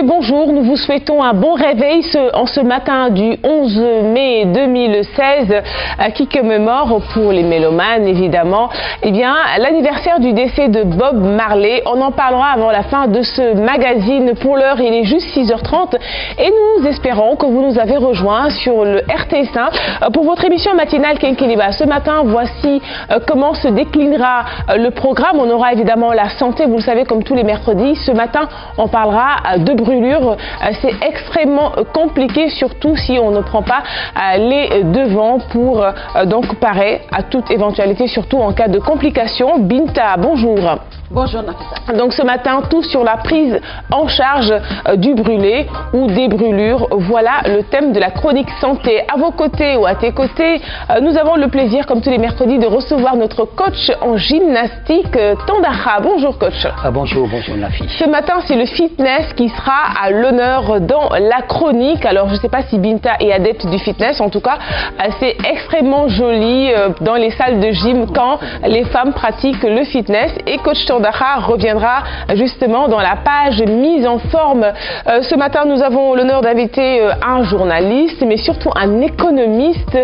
et bonjour, nous vous souhaitons un bon réveil en ce matin du 11 mai 2016 qui commémore pour les mélomanes évidemment l'anniversaire du décès de Bob Marley. On en parlera avant la fin de ce magazine. Pour l'heure, il est juste 6h30 et nous espérons que vous nous avez rejoints sur le RTS1 pour votre émission matinale Kenkeliba. Ce matin, voici comment se déclinera le programme. On aura évidemment la santé, vous le savez, comme tous les mercredis. Ce matin, on parlera de brûlures. C'est extrêmement compliqué, surtout si on ne prend pas les devants pour donc parer à toute éventualité, surtout en cas de complications. Binta, bonjour. Bonjour Nafisa. Donc ce matin, tout sur la prise en charge du brûlé ou des brûlures. Voilà le thème de la chronique santé. À vos côtés ou à tes côtés, nous avons le plaisir, comme tous les mercredis, de recevoir notre coach en gymnastique, Tandara. Bonjour coach. Bonjour Nafi. Ce matin, c'est le fitness qui sera à l'honneur dans la chronique. Alors je ne sais pas si Binta est adepte du fitness, en tout cas, c'est extrêmement joli dans les salles de gym quand les femmes pratiquent le fitness. Et coach Tandara reviendra justement dans la page mise en forme. Ce matin, nous avons l'honneur d'inviter un journaliste, mais surtout un économiste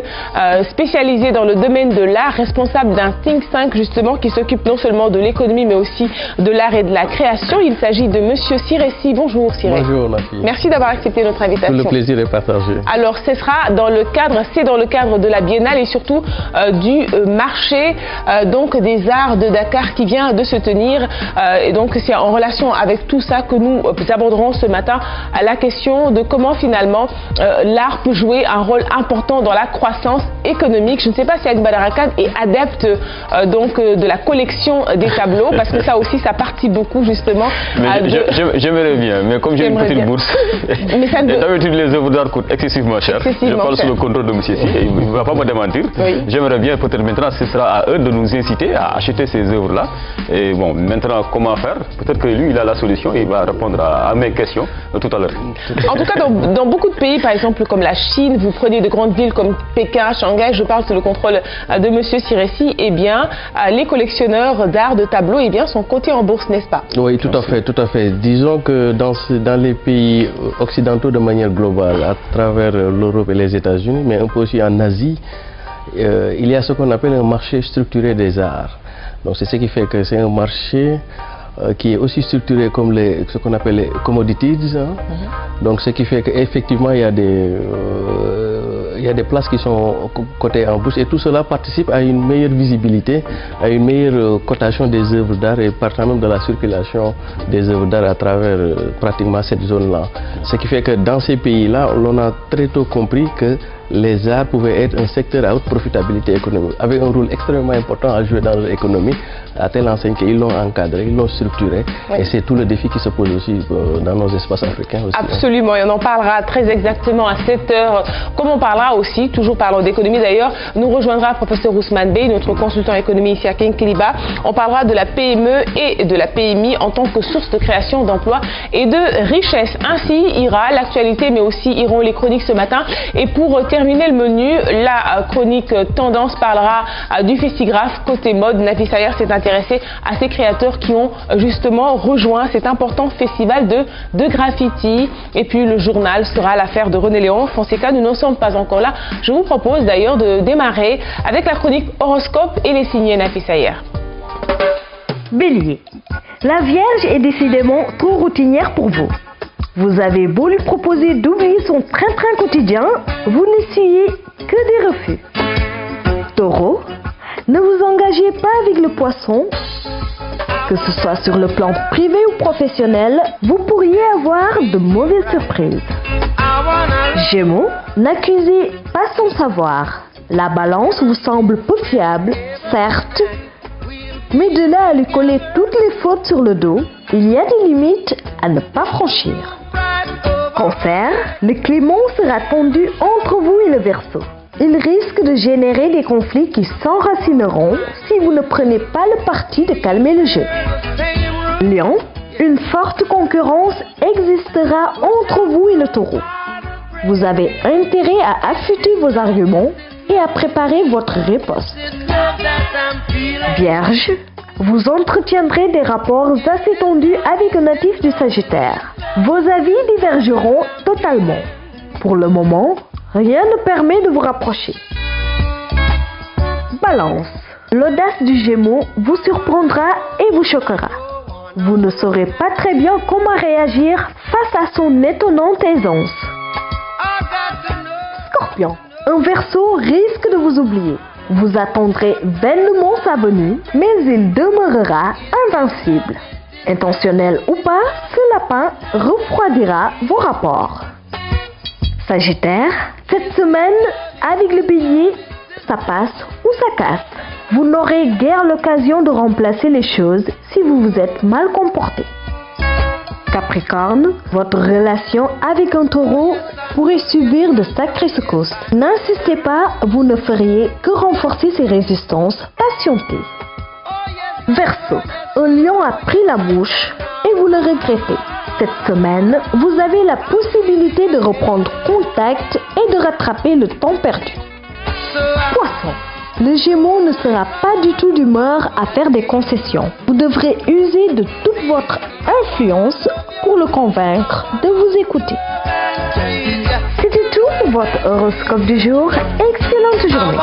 spécialisé dans le domaine de l'art, responsable d'un think tank justement qui s'occupe non seulement de l'économie, mais aussi de l'art et de la création. Il s'agit de Monsieur Siressi. Bonjour Siressi. Bonjour Nafi. Merci d'avoir accepté notre invitation. Le plaisir est partagé. Alors, c'est dans le cadre de la Biennale et surtout du marché donc des arts de Dakar qui vient de se tenir. Et donc c'est en relation avec tout ça que nous aborderons ce matin à la question de comment finalement l'art peut jouer un rôle important dans la croissance économique. Je ne sais pas si Agne Badarakan est adepte donc de la collection des tableaux, parce que ça aussi ça partit beaucoup justement. J'aimerais bien, mais comme j'ai une petite bourse, mais ça ne... d'habitude les œuvres d'art coûtent excessivement cher. Je parle sous le contrôle de M. Si, il ne va pas me démentir. Oui. J'aimerais bien, peut-être maintenant ce sera à eux de nous inciter à acheter ces œuvres-là. Et bon, maintenant, comment faire? Peut-être que lui, il a la solution et il va répondre à mes questions tout à l'heure. En tout cas, dans beaucoup de pays, par exemple comme la Chine, vous prenez de grandes villes comme Pékin, Shanghai, je parle sous le contrôle de Monsieur Siressi, eh bien, les collectionneurs d'art, de tableaux, eh bien, sont cotés en bourse, n'est-ce pas? Oui, tout à fait, tout à fait. Disons que dans les pays occidentaux de manière globale, à travers l'Europe et les États-Unis, mais un peu aussi en Asie, il y a ce qu'on appelle un marché structuré des arts. Donc c'est ce qui fait que c'est un marché qui est aussi structuré comme ce qu'on appelle les commodities. Hein. Donc ce qui fait qu'effectivement il y a des places qui sont cotées en bourse et tout cela participe à une meilleure visibilité, à une meilleure cotation des œuvres d'art et partant même de la circulation des œuvres d'art à travers pratiquement cette zone-là. Ce qui fait que dans ces pays-là, on a très tôt compris que les arts pouvaient être un secteur à haute profitabilité économique, avec un rôle extrêmement important à jouer dans l'économie, à telle enseigne qu'ils l'ont encadré, ils l'ont structuré, oui. Et c'est tout le défi qui se pose aussi dans nos espaces africains aussi. Absolument, et on en parlera très exactement à 7h, comme on parlera aussi, toujours parlant d'économie d'ailleurs, nous rejoindra professeur Ousmane Bey, notre consultant économie ici à Kenkeliba. On parlera de la PME et de la PMI en tant que source de création d'emplois et de richesse. Ainsi ira l'actualité, mais aussi iront les chroniques ce matin. Et pour terminer le menu, la chronique Tendance parlera du Festigraphe côté mode. Nafi Sayer s'est intéressé à ces créateurs qui ont justement rejoint cet important festival de graffiti. Et puis le journal sera l'affaire de René Léon Fonseca. Nous n'en sommes pas encore là. Je vous propose d'ailleurs de démarrer avec la chronique horoscope et les signes Nafi Sayer. Bélier, la Vierge est décidément trop routinière pour vous. Vous avez beau lui proposer d'oublier son train-train quotidien, vous n'essuyez que des refus. Taureau, ne vous engagez pas avec le poisson. Que ce soit sur le plan privé ou professionnel, vous pourriez avoir de mauvaises surprises. Gémeaux, n'accusez pas son savoir. La balance vous semble peu fiable, certes, mais de là à lui coller toutes les fautes sur le dos, il y a des limites à ne pas franchir. Cancer, le Clément sera tendu entre vous et le Verseau. Il risque de générer des conflits qui s'enracineront si vous ne prenez pas le parti de calmer le jeu. Lion, une forte concurrence existera entre vous et le Taureau. Vous avez intérêt à affûter vos arguments et à préparer votre riposte. Vierge, vous entretiendrez des rapports assez tendus avec un natif du Sagittaire. Vos avis divergeront totalement. Pour le moment, rien ne permet de vous rapprocher. Balance. L'audace du Gémeaux vous surprendra et vous choquera. Vous ne saurez pas très bien comment réagir face à son étonnante aisance. Scorpion. Un Verseau risque de vous oublier. Vous attendrez vainement sa venue, mais il demeurera invincible. Intentionnel ou pas, ce lapin refroidira vos rapports. Sagittaire, cette semaine, avec le bélier, ça passe ou ça casse. Vous n'aurez guère l'occasion de remplacer les choses si vous vous êtes mal comporté. Capricorne, votre relation avec un taureau pourrait subir de sacrées secousses. N'insistez pas, vous ne feriez que renforcer ses résistances. Patientez. Verseau, un lion a pris la mouche et vous le regrettez. Cette semaine, vous avez la possibilité de reprendre contact et de rattraper le temps perdu. Poisson, le Gémeaux ne sera pas du tout d'humeur à faire des concessions. Vous devrez user de toute votre influence pour le convaincre de vous écouter. C'était tout pour votre horoscope du jour. Excellente journée.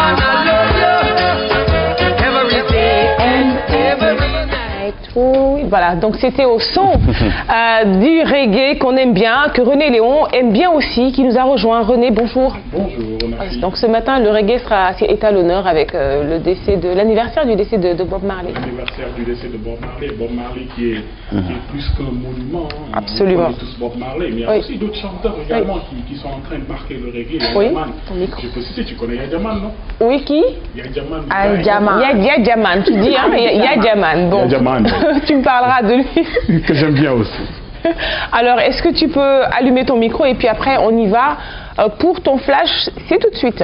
Voilà, donc c'était au son du reggae qu'on aime bien, que René Léon aime bien aussi, qui nous a rejoint. René, bonjour. Bonjour, merci. Donc ce matin, le reggae est à l'honneur avec l'anniversaire du décès de Bob Marley. L'anniversaire du décès de Bob Marley. Bob Marley qui est plus qu'un monument. Hein. Absolument. On connaît tous Bob Marley, mais il y a aussi d'autres chanteurs également qui sont en train de marquer le reggae. Yajaman. Je peux citer, tu connais Yajaman, non? Oui, qui? Yajaman. Yajaman, tu dis, hein? Yajaman. Bon. Yajaman. Tu me parleras de lui. Que j'aime bien aussi. Alors, est-ce que tu peux allumer ton micro et puis après, on y va pour ton flash, c'est tout de suite.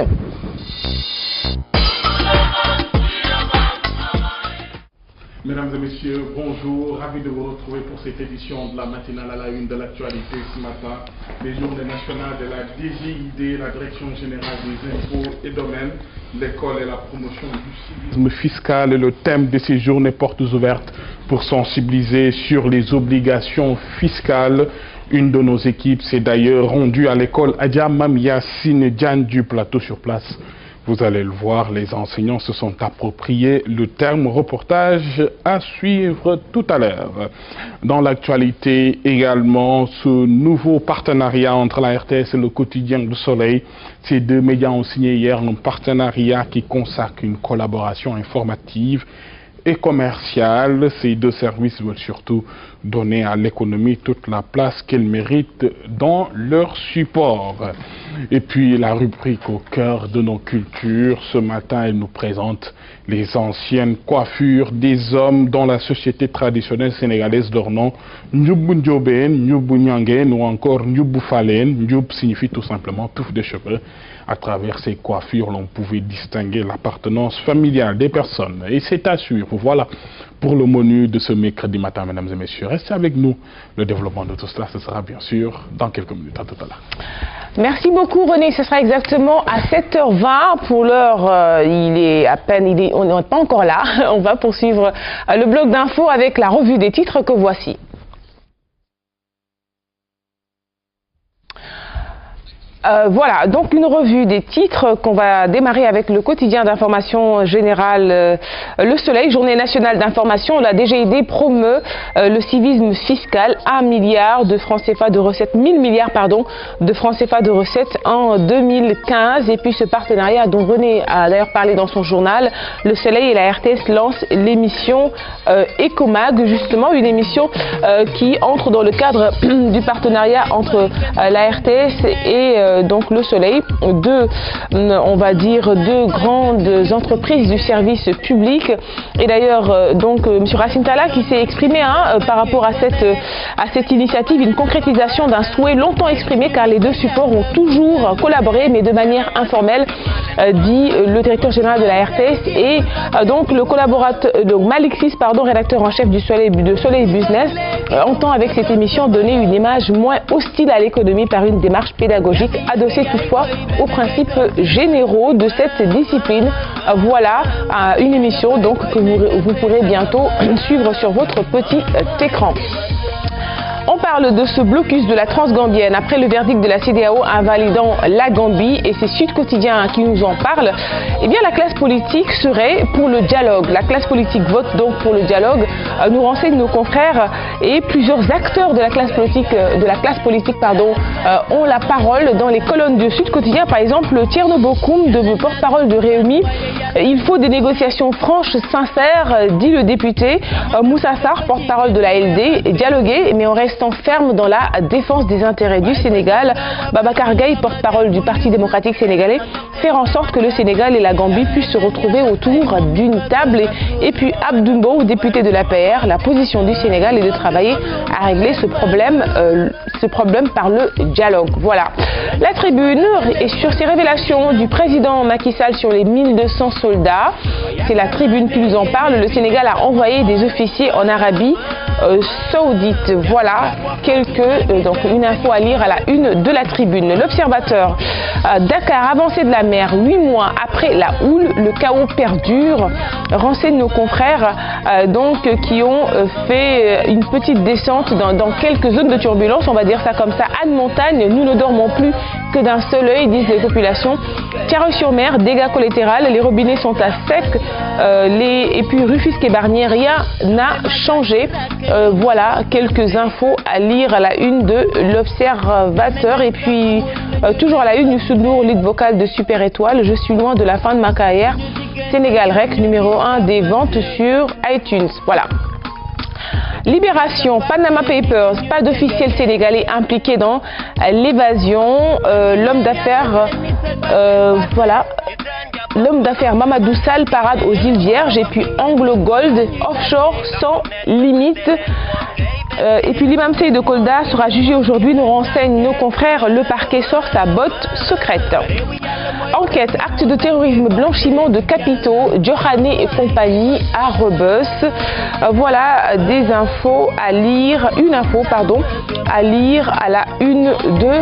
Mesdames et messieurs, bonjour, ravi de vous retrouver pour cette édition de la matinale à la une de l'actualité ce matin. Les journées nationales de la DGID, la Direction Générale des Impôts et Domaines, l'école et la promotion du civisme fiscal. Et le thème de ces journées portes ouvertes pour sensibiliser sur les obligations fiscales. Une de nos équipes s'est d'ailleurs rendue à l'école Adja Mamia Sinediane du plateau sur place. Vous allez le voir, les enseignants se sont appropriés le terme reportage à suivre tout à l'heure. Dans l'actualité également, ce nouveau partenariat entre la RTS et le quotidien Le Soleil. Ces deux médias ont signé hier un partenariat qui consacre une collaboration informative et commerciale. Ces deux services veulent surtout donner à l'économie toute la place qu'elle mérite dans leur support. Et puis la rubrique au cœur de nos cultures, ce matin elle nous présente les anciennes coiffures des hommes dans la société traditionnelle sénégalaise leur nom. Ndjoub Ndjobène, Ndjoub Nyangen ou encore Ndjoub Falen. Ndjoub signifie tout simplement touffe de cheveux. À travers ces coiffures, l'on pouvait distinguer l'appartenance familiale des personnes. Et c'est à suivre. Voilà pour le menu de ce mercredi matin, mesdames et messieurs. Restez avec nous. Le développement de tout cela, ce sera bien sûr dans quelques minutes. À tout à l'heure. Merci beaucoup René. Ce sera exactement à 7h20. Pour l'heure, on n'est pas encore là. On va poursuivre le bloc d'infos avec la revue des titres que voici. Voilà, donc une revue des titres qu'on va démarrer avec le quotidien d'information générale Le Soleil, journée nationale d'information. La DGID promeut le civisme fiscal, 1 milliard de francs CFA de recettes, 1000 milliards pardon, de francs CFA de recettes en 2015. Et puis ce partenariat dont René a d'ailleurs parlé dans son journal, Le Soleil et la RTS lancent l'émission Ecomag, justement une émission qui entre dans le cadre du partenariat entre la RTS et donc Le Soleil, on va dire deux grandes entreprises du service public. Et d'ailleurs donc M. Racine Talla qui s'est exprimé par rapport à cette initiative, une concrétisation d'un souhait longtemps exprimé car les deux supports ont toujours collaboré mais de manière informelle, dit le directeur général de la RTS et donc le collaborateur, donc Malik Sis, rédacteur en chef du Soleil Business, entend avec cette émission donner une image moins hostile à l'économie par une démarche pédagogique adossée toutefois aux principes généraux de cette discipline. Voilà une émission donc que vous pourrez bientôt suivre sur votre petit écran. On parle de ce blocus de la transgambienne après le verdict de la CEDEAO invalidant la Gambie, et c'est Sud Quotidien qui nous en parle. Eh bien, la classe politique serait pour le dialogue. La classe politique vote donc pour le dialogue, nous renseignent nos confrères, et plusieurs acteurs de la classe politique, ont la parole dans les colonnes de Sud Quotidien. Par exemple, Thierno Bokoum, porte-parole de Réumi. Il faut des négociations franches, sincères, dit le député. Moussa Sarr, porte-parole de la LD, dialoguer, mais en restant ferme dans la défense des intérêts du Sénégal. Babacar Gaye, porte-parole du Parti démocratique sénégalais, faire en sorte que le Sénégal et la Gambie puissent se retrouver autour d'une table. Et puis Abdoumbo, député de l'APR, la position du Sénégal est de travailler à régler ce problème par le dialogue. Voilà. La Tribune est sur ces révélations du président Macky Sall sur les 1200 soldats. C'est la Tribune qui nous en parle. Le Sénégal a envoyé des officiers en Arabie Saoudite. Voilà donc une info à lire à la une de la Tribune. L'Observateur, Dakar, avancée de la mer, 8 mois après la houle, le chaos perdure. Renseigne nos confrères qui ont fait une petite descente dans quelques zones de turbulence, on va dire ça comme ça. Anne Montagne, nous ne dormons plus que d'un seul œil, disent les populations. Thiaroye-sur-Mer, dégâts collatéraux, les robinets sont à sec, et puis Rufisque et Barnier, rien n'a changé. Voilà quelques infos à lire à la une de l'Observateur. Et puis toujours à la une, Youssou Ndour, lead vocal de Super Étoile, je suis loin de la fin de ma carrière. Sénégal Rec, numéro 1 des ventes sur iTunes. Voilà. Libération, Panama Papers, pas d'officiel sénégalais impliqué dans l'évasion. L'homme d'affaires, l'homme d'affaires Mamadou Sall parade aux îles Vierges. Et puis Anglo Gold, offshore sans limite. Et puis l'imam Sey de Kolda sera jugé aujourd'hui, nous renseignent nos confrères. Le parquet sort sa botte secrète. Enquête, acte de terrorisme, blanchiment de capitaux, Diokhane et compagnie à Rebus. Voilà des infos à lire, à lire à la une de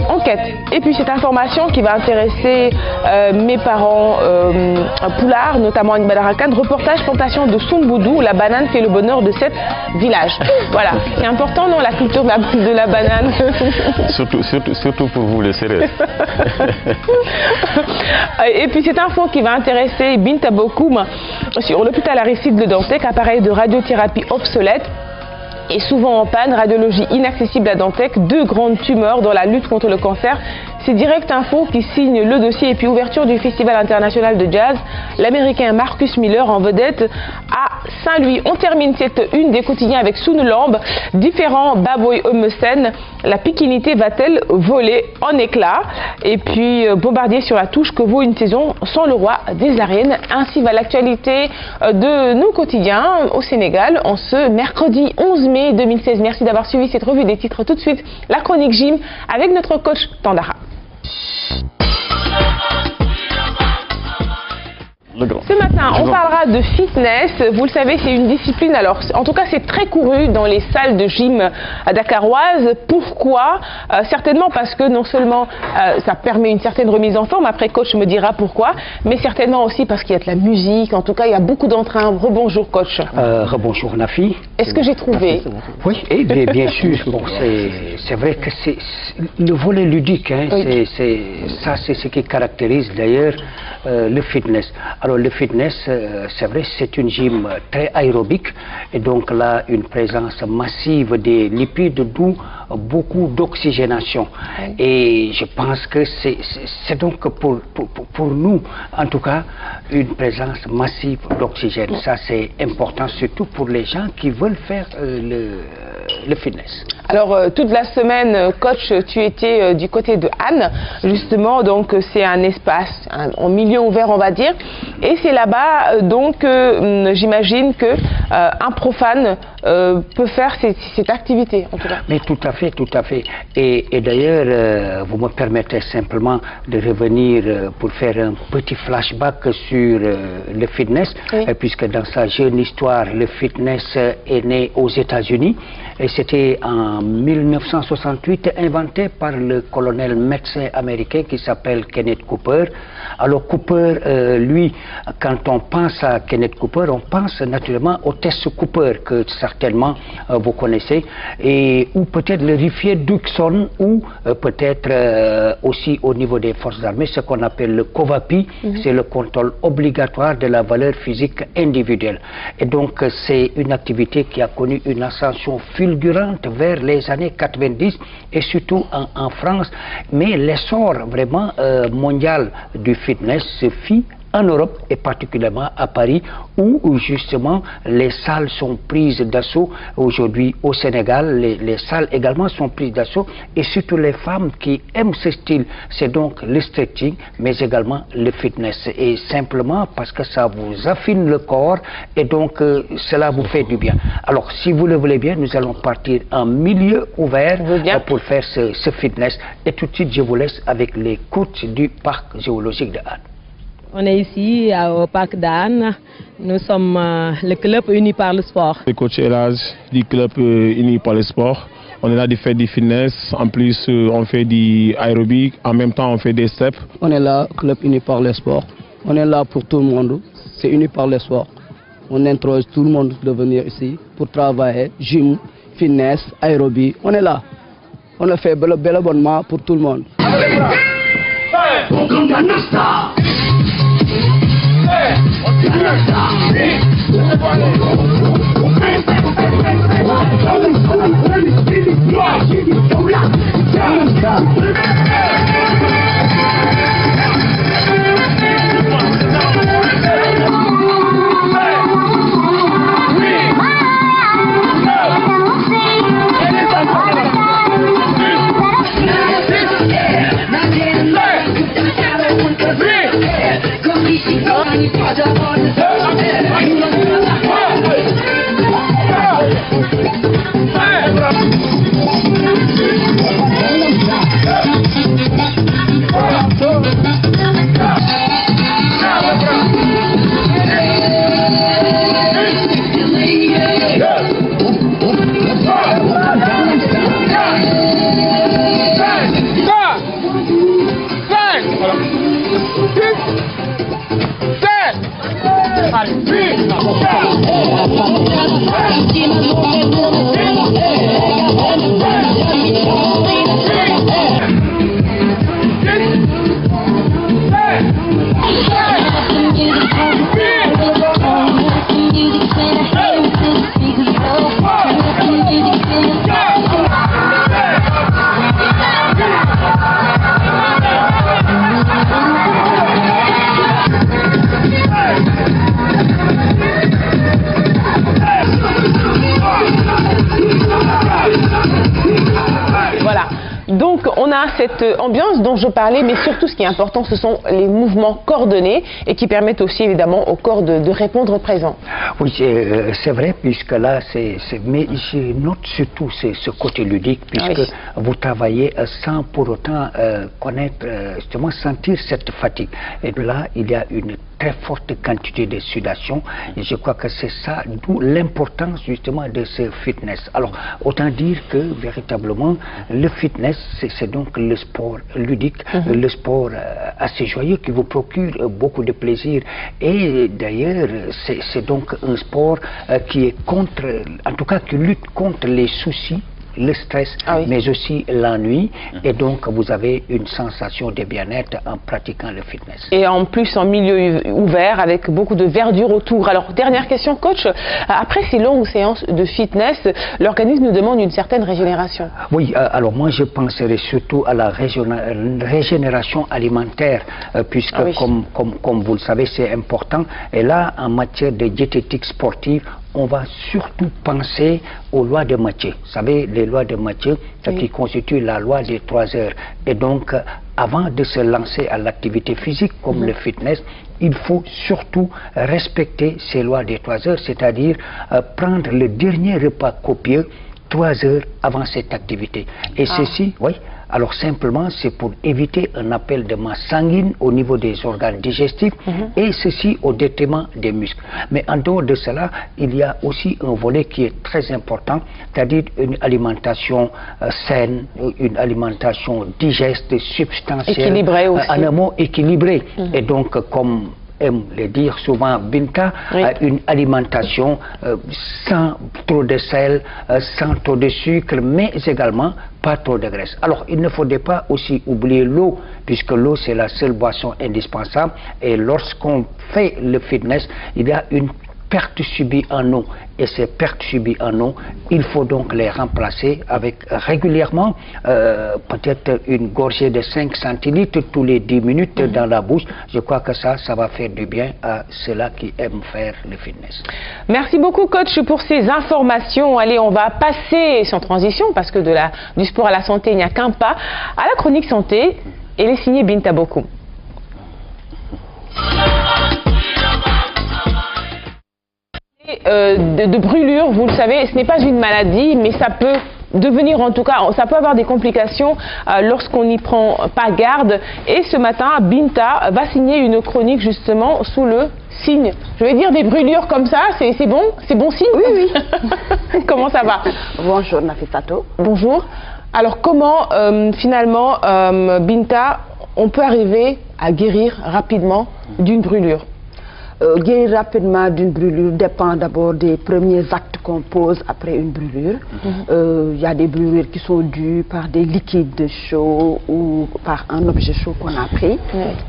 Enquête. Et puis cette information qui va intéresser mes parents Poulard, notamment Anne Badarakan, reportage plantation de Soumboudou, la banane fait le bonheur de 7 villages. Voilà, c'est important, non, la culture de la banane. Surtout pour vous les Sérères. Et puis cette info qui va intéresser Binta Bokoum sur l'hôpital Aristide Le Dantec, appareil de radiothérapie obsolète et souvent en panne, radiologie inaccessible à Dantec, 2 grandes tumeurs dans la lutte contre le cancer. C'est Direct Info qui signe le dossier. Et puis ouverture du Festival international de jazz, l'américain Marcus Miller en vedette à Saint-Louis. On termine cette une des quotidiens avec Sunu Lamb, différents Baboy Homesen. La piquinité va-t-elle voler en éclats? Et puis Bombardier sur la touche, que vaut une saison sans le roi des arènes? Ainsi va l'actualité de nos quotidiens au Sénégal en ce mercredi 11 mai 2016. Merci d'avoir suivi cette revue des titres. Tout de suite, la chronique Gym avec notre coach Tandara. Ce matin, on parlera de fitness. Vous le savez, c'est une discipline, alors en tout cas c'est très couru dans les salles de gym dakaroises. Pourquoi? Certainement parce que non seulement ça permet une certaine remise en forme, après coach me dira pourquoi, mais certainement aussi parce qu'il y a de la musique, en tout cas il y a beaucoup d'entrain. Rebonjour coach. Rebonjour Nafi. Est-ce que j'ai trouvé? Oui, et bien sûr. Bon, c'est vrai que c'est le volet ludique, hein, oui. C'est ce qui caractérise d'ailleurs le fitness. Alors le fitness, c'est vrai, c'est une gym très aérobique et donc là une présence massive des lipides, d'où beaucoup d'oxygénation. Oui. Et je pense que c'est donc pour nous, en tout cas, une présence massive d'oxygène. Oui. Ça c'est important, surtout pour les gens qui veulent faire le fitness. Alors toute la semaine, coach, tu étais du côté de Anne, justement, donc c'est un espace en milieu ouvert, on va dire, et c'est là-bas, donc j'imagine que un profane peut faire cette activité, en tout cas. Mais tout à fait, tout à fait. Et d'ailleurs, vous me permettez simplement de revenir pour faire un petit flashback sur le fitness, oui. Puisque dans sa jeune histoire, le fitness est né aux États-Unis. Et c'était en 1968 inventé par le colonel médecin américain qui s'appelle Kenneth Cooper. Alors Cooper, lui, quand on pense à Kenneth Cooper, on pense naturellement au test Cooper, que ça certainement vous connaissez, et ou peut-être le Riffier Duxon, ou peut-être aussi au niveau des forces armées, ce qu'on appelle le COVAPI, c'est le contrôle obligatoire de la valeur physique individuelle. Et donc c'est une activité qui a connu une ascension fulgurante vers les années 90 et surtout en France, mais l'essor vraiment mondial du fitness se fit en Europe et particulièrement à Paris, où justement les salles sont prises d'assaut. Aujourd'hui au Sénégal, les salles également sont prises d'assaut, et surtout les femmes qui aiment ce style, c'est donc le stretching mais également le fitness, et simplement parce que ça vous affine le corps et donc cela vous fait du bien. Alors si vous le voulez bien, nous allons partir en milieu ouvert pour faire ce fitness, et tout de suite je vous laisse avec les coachs du parc zoologique de Hann. On est ici au parc d'Anne. Nous sommes le club uni par le sport. Le coach Elage du club uni par le sport. On est là de faire du fitness, en plus on fait du aérobic, en même temps on fait des steps. On est là, club uni par le sport. On est là pour tout le monde, c'est uni par le sport. On introduit tout le monde de venir ici pour travailler, gym, fitness, aérobic. On est là. On a fait un bel abonnement pour tout le monde. Donc on a cette ambiance dont je parlais, mais surtout ce qui est important, ce sont les mouvements coordonnés et qui permettent aussi évidemment au corps de répondre présent. Oui, c'est vrai, puisque là, mais je note surtout ce côté ludique, puisque vous travaillez sans pour autant connaître, justement sentir cette fatigue. Et là, il y a une très forte quantité de sudation, et je crois que c'est ça, d'où l'importance justement de ce fitness. Alors, autant dire que véritablement, le fitness, c'est donc le sport ludique, le sport assez joyeux qui vous procure beaucoup de plaisir. Et d'ailleurs, c'est donc un sport qui est contre, en tout cas qui lutte contre les soucis, le stress, mais aussi l'ennui, et donc vous avez une sensation de bien-être en pratiquant le fitness. Et en plus en milieu ouvert avec beaucoup de verdure autour. Alors dernière question coach, après ces longues séances de fitness, l'organisme nous demande une certaine régénération. Oui, alors moi je penserais surtout à la régénération alimentaire, puisque comme vous le savez c'est important, et là en matière de diététique sportive, on va surtout penser aux lois de Mathieu. Vous savez, les lois de Mathieu qui constituent la loi des 3 heures. Et donc, avant de se lancer à l'activité physique comme le fitness, il faut surtout respecter ces lois des 3 heures, c'est-à-dire prendre le dernier repas copieux 3 heures avant cette activité. Et ceci, alors simplement c'est pour éviter un appel de masse sanguine au niveau des organes digestifs, et ceci au détriment des muscles. Mais en dehors de cela, il y a aussi un volet qui est très important, c'est-à-dire une alimentation saine, une alimentation digeste, substantielle, équilibrée aussi. En amont équilibrée. Et donc comme aime le dire souvent, Binta, une alimentation sans trop de sel, sans trop de sucre, mais également pas trop de graisse. Alors, il ne faudrait pas aussi oublier l'eau, puisque l'eau, c'est la seule boisson indispensable. Et lorsqu'on fait le fitness, il y a une perte subie en eau. Et ces pertes subies en eau, il faut donc les remplacer avec régulièrement peut-être une gorgée de 5 centilitres tous les 10 minutes dans la bouche. Je crois que ça va faire du bien à ceux-là qui aiment faire le fitness. Merci beaucoup, coach, pour ces informations. Allez, on va passer sans transition, parce que du sport à la santé, il n'y a qu'un pas, à la chronique santé. Elle est signée Binta Bokoum. De brûlure, vous le savez, ce n'est pas une maladie, mais ça peut devenir, en tout cas, ça peut avoir des complications lorsqu'on n'y prend pas garde. Et ce matin, Binta va signer une chronique justement sous le signe, je vais dire, des brûlures comme ça. C'est bon signe? Oui. Comment ça va? Bonjour Nafissatou. Bonjour. Alors comment finalement, Binta, on peut arriver à guérir rapidement d'une brûlure? Guérir rapidement d'une brûlure dépend d'abord des premiers actes qu'on pose après une brûlure. Y a des brûlures qui sont dues par des liquides chauds ou par un objet chaud qu'on a pris.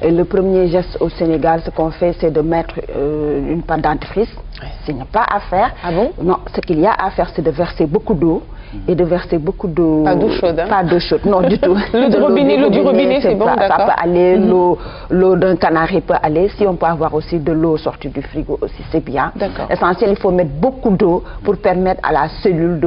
Et le premier geste au Sénégal, ce qu'on fait, c'est de mettre une pâte dentifrice. Ce n'est pas à faire. Ah bon? Non, ce qu'il y a à faire, c'est de verser beaucoup d'eau. Et de verser beaucoup d'eau. Pas d'eau chaude, hein? Pas d'eau chaude, non du tout. L'eau du robinet, c'est bon, d'accord. Ça peut aller, l'eau d'un canari peut aller. Si on peut avoir aussi de l'eau sortie du frigo aussi, c'est bien. L'essentiel, il faut mettre beaucoup d'eau pour permettre à la cellule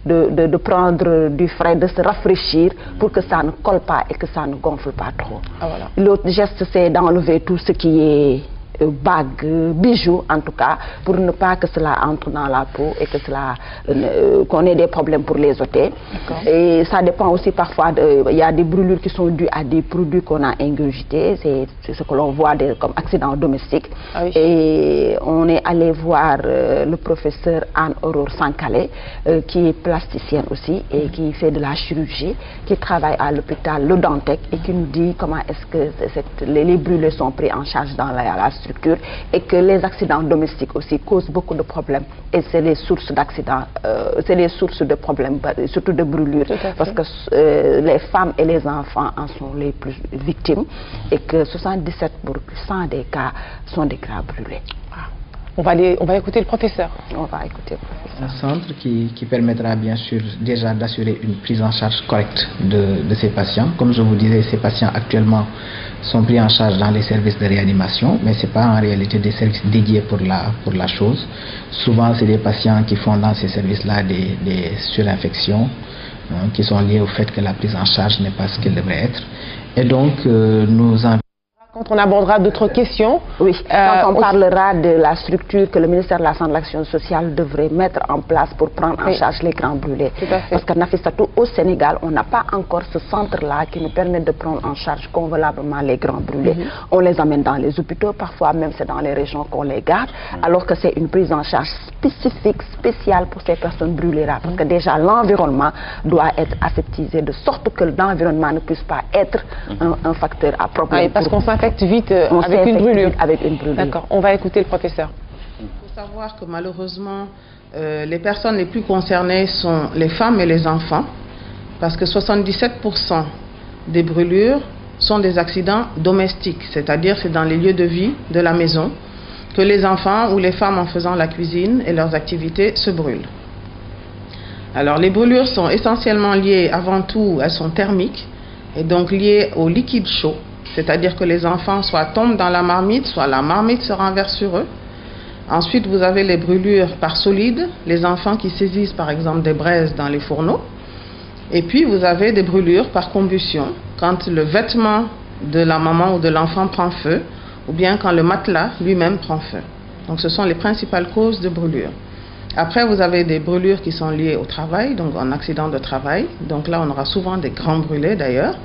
de prendre du frais, de se rafraîchir pour que ça ne colle pas et que ça ne gonfle pas trop. Voilà. L'autre geste, c'est d'enlever tout ce qui est bagues, bijoux en tout cas, pour ne pas que cela entre dans la peau et que cela qu'on ait des problèmes pour les ôter. Et ça dépend aussi parfois, il y a des brûlures qui sont dues à des produits qu'on a ingurgités, c'est ce que l'on voit comme accident domestique. Et on est allé voir le professeur Anne-Aurore Sankale, qui est plasticienne aussi et qui fait de la chirurgie, qui travaille à l'hôpital Le Dantec et qui nous dit comment est-ce que les brûlures sont pris en charge dans la structure et que les accidents domestiques aussi causent beaucoup de problèmes et c'est les sources d'accidents, c'est les sources de problèmes, surtout de brûlures, parce que les femmes et les enfants en sont les plus victimes et que 77% des cas sont des cas brûlés. On va écouter le professeur. On va écouter le professeur. Un centre qui permettra bien sûr déjà d'assurer une prise en charge correcte de ces patients. Comme je vous disais, ces patients actuellement sont pris en charge dans les services de réanimation, mais ce n'est pas en réalité des services dédiés pour la chose. Souvent, c'est des patients qui font dans ces services-là des surinfections qui sont liées au fait que la prise en charge n'est pas ce qu'elle devrait être. Et donc, quand on abordera d'autres questions. Oui, quand on parlera de la structure que le ministère de la Santé et de l'Action sociale devrait mettre en place pour prendre en charge les grands brûlés. Parce que Nafissatou, au Sénégal, on n'a pas encore ce centre-là qui nous permet de prendre en charge convenablement les grands brûlés. On les amène dans les hôpitaux, parfois même c'est dans les régions qu'on les garde, alors que c'est une prise en charge spécifique, spéciale pour ces personnes brûlées-là. Parce que déjà l'environnement doit être aseptisé de sorte que l'environnement ne puisse pas être un facteur à problème. Oui, parce qu'on s'infecte vite avec une brûlure. D'accord, on va écouter le professeur. Il faut savoir que malheureusement, les personnes les plus concernées sont les femmes et les enfants, parce que 77% des brûlures sont des accidents domestiques, c'est-à-dire c'est dans les lieux de vie de la maison que les enfants ou les femmes en faisant la cuisine et leurs activités se brûlent. Alors les brûlures sont essentiellement liées, avant tout, elles sont thermiques et donc liées au liquide chaud. C'est-à-dire que les enfants soit tombent dans la marmite, soit la marmite se renverse sur eux. Ensuite, vous avez les brûlures par solide, les enfants qui saisissent par exemple des braises dans les fourneaux. Et puis, vous avez des brûlures par combustion, quand le vêtement de la maman ou de l'enfant prend feu, ou bien quand le matelas lui-même prend feu. Donc, ce sont les principales causes de brûlures. Après, vous avez des brûlures qui sont liées au travail, donc en accident de travail. Donc là, on aura souvent des grands brûlés d'ailleurs.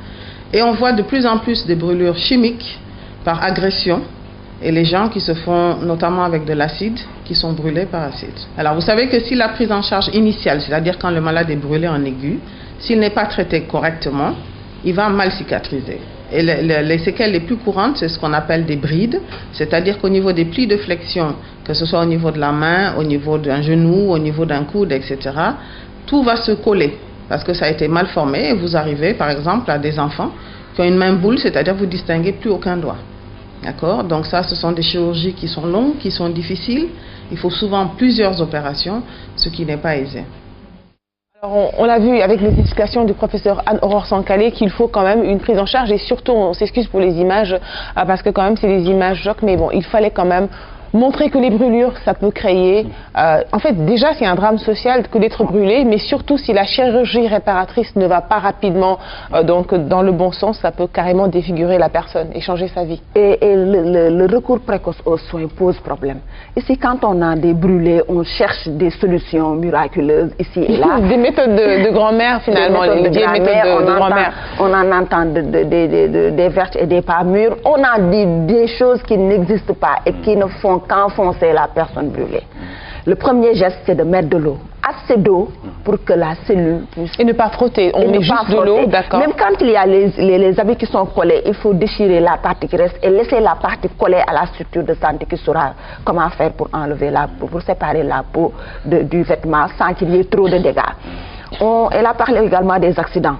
Et on voit de plus en plus des brûlures chimiques par agression et les gens qui se font notamment avec de l'acide qui sont brûlés par acide. Alors vous savez que si la prise en charge initiale, c'est-à-dire quand le malade est brûlé en aigu, s'il n'est pas traité correctement, il va mal cicatriser. Et les séquelles les plus courantes, c'est ce qu'on appelle des brides, c'est-à-dire qu'au niveau des plis de flexion, que ce soit au niveau de la main, au niveau d'un genou, au niveau d'un coude, etc., tout va se coller parce que ça a été mal formé et vous arrivez par exemple à des enfants qui ont une main boule, c'est-à-dire vous distinguez plus aucun doigt. D'accord? Donc ça, ce sont des chirurgies qui sont longues, qui sont difficiles. Il faut souvent plusieurs opérations, ce qui n'est pas aisé. Alors on l'a vu avec les explications du professeur Anne-Aurore Sankale qu'il faut quand même une prise en charge et surtout on s'excuse pour les images parce que quand même c'est des images chocs, mais bon, il fallait quand même montrer que les brûlures, ça peut créer... en fait, déjà, c'est un drame social que d'être brûlé, mais surtout, si la chirurgie réparatrice ne va pas rapidement donc dans le bon sens, ça peut carrément défigurer la personne et changer sa vie. Et le recours précoce aux soins pose problème. Ici, quand on a des brûlés, on cherche des solutions miraculeuses ici et là. Des méthodes de grand-mère, finalement. Des méthodes de grand-mère. On en entend des vertes et des pas mûres. On a dit des choses qui n'existent pas et qui ne font qu'enfoncer la personne brûlée. Le premier geste, c'est de mettre de l'eau. Assez d'eau pour que la cellule puisse... Et ne pas frotter, on met juste de l'eau, d'accord. Même quand il y a les habits qui sont collés, il faut déchirer la partie qui reste et laisser la partie collée à la structure de santé qui saura comment faire pour enlever la peau, pour séparer la peau du vêtement sans qu'il y ait trop de dégâts. Elle a parlé également des accidents.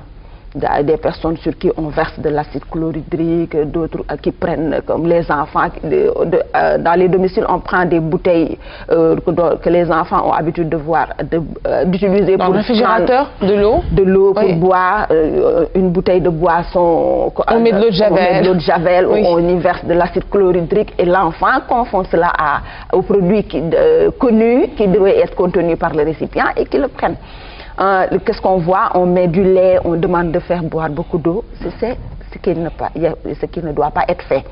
Des personnes sur qui on verse de l'acide chlorhydrique, d'autres qui prennent, comme les enfants, dans les domiciles on prend des bouteilles que les enfants ont l'habitude de voir, d'utiliser pour le réfrigérateur, de l'eau pour boire, une bouteille de boisson, on met de l'eau de Javel, oui. On y verse de l'acide chlorhydrique et l'enfant confond cela aux produits connus qui devaient être contenus par le récipient et qui le prennent. Qu'est-ce qu'on voit? On met du lait, on demande de faire boire beaucoup d'eau. C'est ce qui ne doit pas être fait.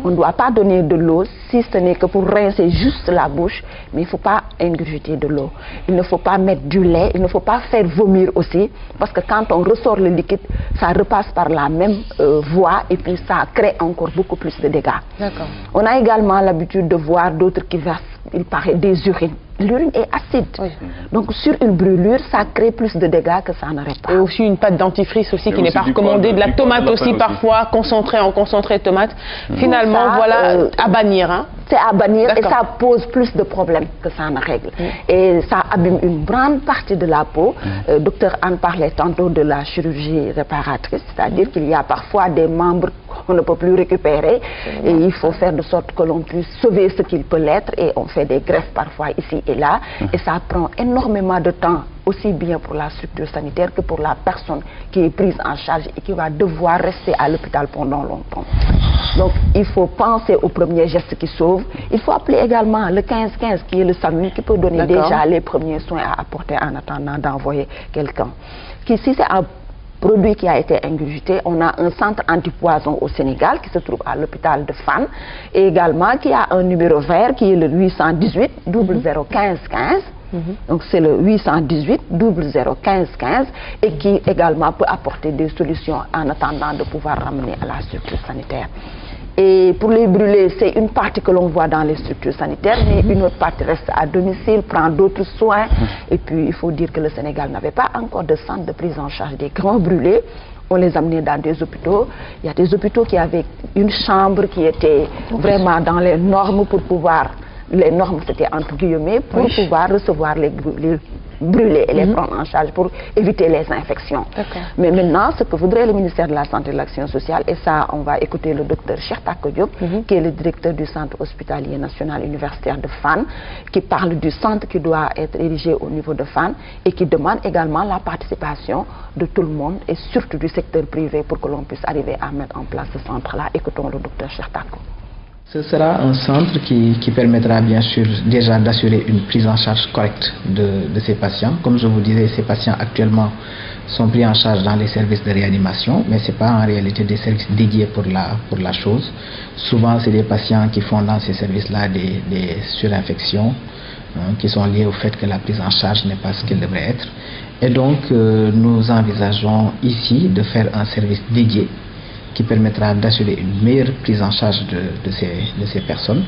On ne doit pas donner de l'eau si ce n'est que pour rincer juste la bouche, mais il ne faut pas ingurgiter de l'eau. Il ne faut pas mettre du lait, il ne faut pas faire vomir aussi, parce que quand on ressort le liquide, ça repasse par la même voie et puis ça crée encore beaucoup plus de dégâts. On a également l'habitude de voir d'autres qui versent, il paraît, des urines. L'urine est acide. Donc sur une brûlure, ça crée plus de dégâts que ça n'arrête pas. Et aussi une pâte dentifrice aussi qui n'est pas recommandée, de la tomate aussi parfois, concentrée en concentré de tomate. Finalement, ça, voilà, à bannir. Hein. C'est à bannir et ça pose plus de problèmes que ça ne règle. Et ça abîme une grande partie de la peau. Docteur Anne parlait tantôt de la chirurgie réparatrice, c'est-à-dire qu'il y a parfois des membres qu'on ne peut plus récupérer et il faut faire de sorte que l'on puisse sauver ce qu'il peut l'être et on fait des greffes parfois ici et là et ça prend énormément de temps aussi bien pour la structure sanitaire que pour la personne qui est prise en charge et qui va devoir rester à l'hôpital pendant longtemps. Donc il faut penser au premier geste qui sauve. Il faut appeler également le 15-15 qui est le SAMU qui peut donner déjà les premiers soins à apporter en attendant d'envoyer quelqu'un. Si c'est un produit qui a été ingurgité, on a un centre antipoison au Sénégal qui se trouve à l'hôpital de Fann et également qui a un numéro vert qui est le 818 00 15 15. Donc c'est le 818 00 15 15 et qui également peut apporter des solutions en attendant de pouvoir ramener à la structure sanitaire. Et pour les brûlés, c'est une partie que l'on voit dans les structures sanitaires, mais une autre partie reste à domicile, prend d'autres soins. Et puis il faut dire que le Sénégal n'avait pas encore de centre de prise en charge des grands brûlés. On les amenait dans des hôpitaux. Il y a des hôpitaux qui avaient une chambre qui était vraiment dans les normes pour pouvoir... Les normes, c'était entre guillemets, pour pouvoir recevoir les brûlés et les prendre en charge pour éviter les infections. Mais maintenant, ce que voudrait le ministère de la Santé et de l'Action sociale, et ça, on va écouter le docteur Cheikh Tako Diop, qui est le directeur du centre hospitalier national universitaire de Fann, qui parle du centre qui doit être érigé au niveau de Fann et qui demande également la participation de tout le monde et surtout du secteur privé pour que l'on puisse arriver à mettre en place ce centre-là. Écoutons le docteur Cheikh Tako. Ce sera un centre qui permettra bien sûr déjà d'assurer une prise en charge correcte de ces patients. Comme je vous disais, ces patients actuellement sont pris en charge dans les services de réanimation, mais ce n'est pas en réalité des services dédiés pour la chose. Souvent, c'est des patients qui font dans ces services-là des surinfections qui sont liées au fait que la prise en charge n'est pas ce qu'elle devrait être. Et donc, nous envisageons ici de faire un service dédié qui permettra d'assurer une meilleure prise en charge de ces personnes.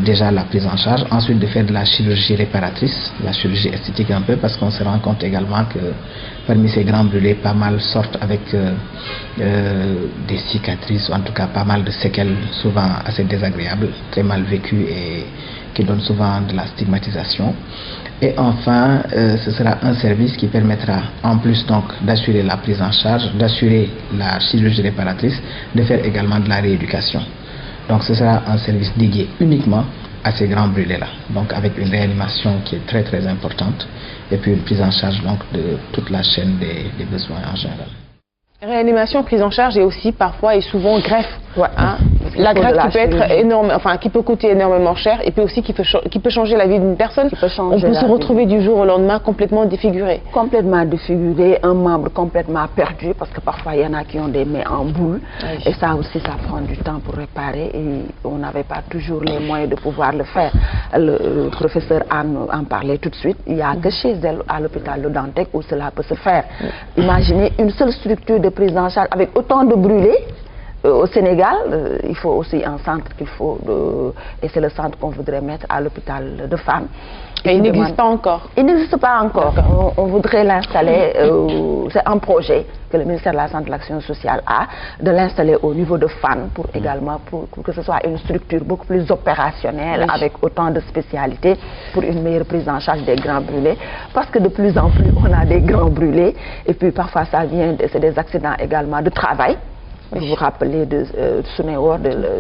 Déjà la prise en charge, ensuite de faire de la chirurgie réparatrice, la chirurgie esthétique un peu, parce qu'on se rend compte également que parmi ces grands brûlés, pas mal sortent avec des cicatrices, ou en tout cas pas mal de séquelles, souvent assez désagréables, très mal vécues et qui donnent souvent de la stigmatisation. Et enfin, ce sera un service qui permettra, en plus donc d'assurer la prise en charge, d'assurer la chirurgie réparatrice, de faire également de la rééducation. Donc ce sera un service dédié uniquement à ces grands brûlés-là, donc avec une réanimation qui est très très importante, et puis une prise en charge donc de toute la chaîne des besoins en général. Réanimation, prise en charge et aussi parfois et souvent greffe. Ouais. Hein? La greffe qui peut être énorme, enfin qui peut coûter énormément cher et puis aussi qui peut changer la vie d'une personne. On peut se retrouver du jour au lendemain complètement défiguré. Complètement défiguré, un membre complètement perdu parce que parfois il y en a qui ont des mains en boule. Oui. Et ça aussi ça prend du temps pour réparer et on n'avait pas toujours les moyens de pouvoir le faire. Le professeur Anne en parlait tout de suite. Il n'y a que chez elle à l'hôpital Le Dantec où cela peut se faire. Imaginez une seule structure de prise en charge avec autant de brûlés. Au Sénégal, il faut aussi un centre qu'il faut, et c'est le centre qu'on voudrait mettre à l'hôpital de Fann. Et il n'existe pas encore? Il n'existe pas encore. On voudrait l'installer, c'est un projet que le ministère de la Santé et de l'Action sociale a, de l'installer au niveau de Fann pour également pour que ce soit une structure beaucoup plus opérationnelle, oui, avec autant de spécialités pour une meilleure prise en charge des grands brûlés. Parce que de plus en plus, on a des grands brûlés et puis parfois ça vient, c'est des accidents également de travail. Vous vous rappelez de Sunéor,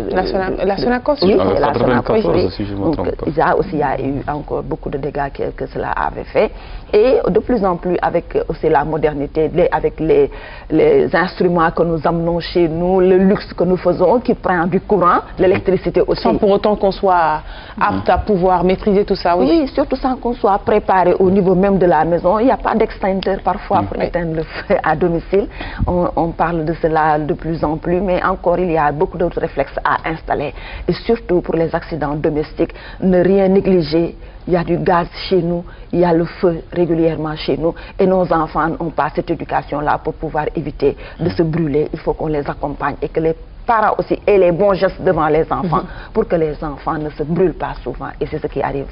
la Sonacos? Oui, la Sonacos aussi, je me trompe pas. Il y a eu encore beaucoup de dégâts que cela avait fait. Et de plus en plus, avec aussi la modernité, avec les instruments que nous amenons chez nous, le luxe que nous faisons, qui prend du courant, l'électricité aussi. Sans pour autant qu'on soit apte à pouvoir maîtriser tout ça, oui. Oui, surtout sans qu'on soit préparé au niveau même de la maison. Il n'y a pas d'extincteur parfois pour éteindre le feu à domicile. On parle de cela de plus en plus, mais encore il y a beaucoup d'autres réflexes à installer. Et surtout pour les accidents domestiques, ne rien négliger. Il y a du gaz chez nous, il y a le feu régulièrement chez nous et nos enfants n'ont pas cette éducation-là pour pouvoir éviter de se brûler. Il faut qu'on les accompagne et que les parents aussi aient les bons gestes devant les enfants pour que les enfants ne se brûlent pas souvent et c'est ce qui arrive.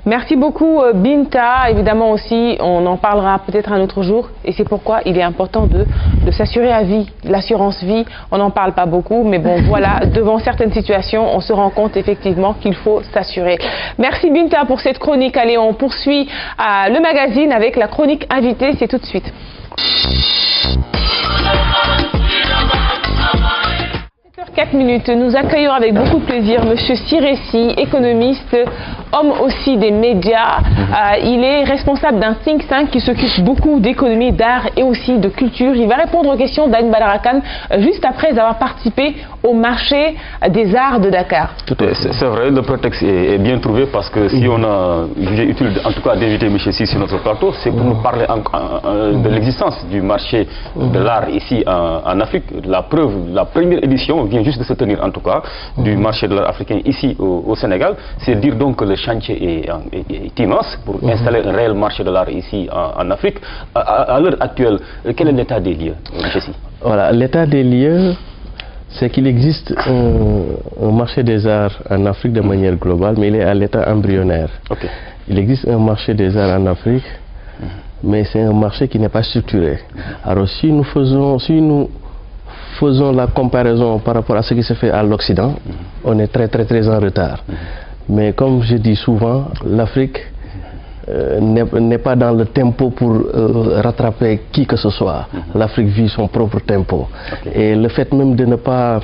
Merci beaucoup Binta. Évidemment aussi, on en parlera peut-être un autre jour et c'est pourquoi il est important de s'assurer à vie. L'assurance vie, on n'en parle pas beaucoup, mais bon voilà, devant certaines situations, on se rend compte effectivement qu'il faut s'assurer. Merci Binta pour cette chronique. Allez, on poursuit le magazine avec la chronique invitée, c'est tout de suite. 4 minutes, nous accueillons avec beaucoup de plaisir Monsieur Siressi, économiste, homme aussi des médias. Il est responsable d'un think tank qui s'occupe beaucoup d'économie, d'art et aussi de culture. Il va répondre aux questions d'Anne Badara Khan juste après avoir participé au marché des arts de Dakar. C'est vrai, le prétexte est bien trouvé parce que si on a jugé utile en tout cas d'inviter M. Si sur notre plateau, c'est pour nous parler de l'existence du marché de l'art ici en Afrique. La preuve, la première édition vient juste de se tenir en tout cas du marché de l'art africain ici au Sénégal. C'est dire donc que le chantier est immense pour installer un réel marché de l'art ici en Afrique. À l'heure actuelle, quel est l'état des lieux, M. Si? Voilà, l'état des lieux, c'est qu'il existe un marché des arts en Afrique de manière globale, mais il est à l'état embryonnaire. Okay. Il existe un marché des arts en Afrique, mais c'est un marché qui n'est pas structuré. Alors si nous faisons la comparaison par rapport à ce qui se fait à l'Occident, on est très en retard. Mais comme je dis souvent, l'Afrique n'est pas dans le tempo pour rattraper qui que ce soit. L'Afrique vit son propre tempo. Et le fait même de ne pas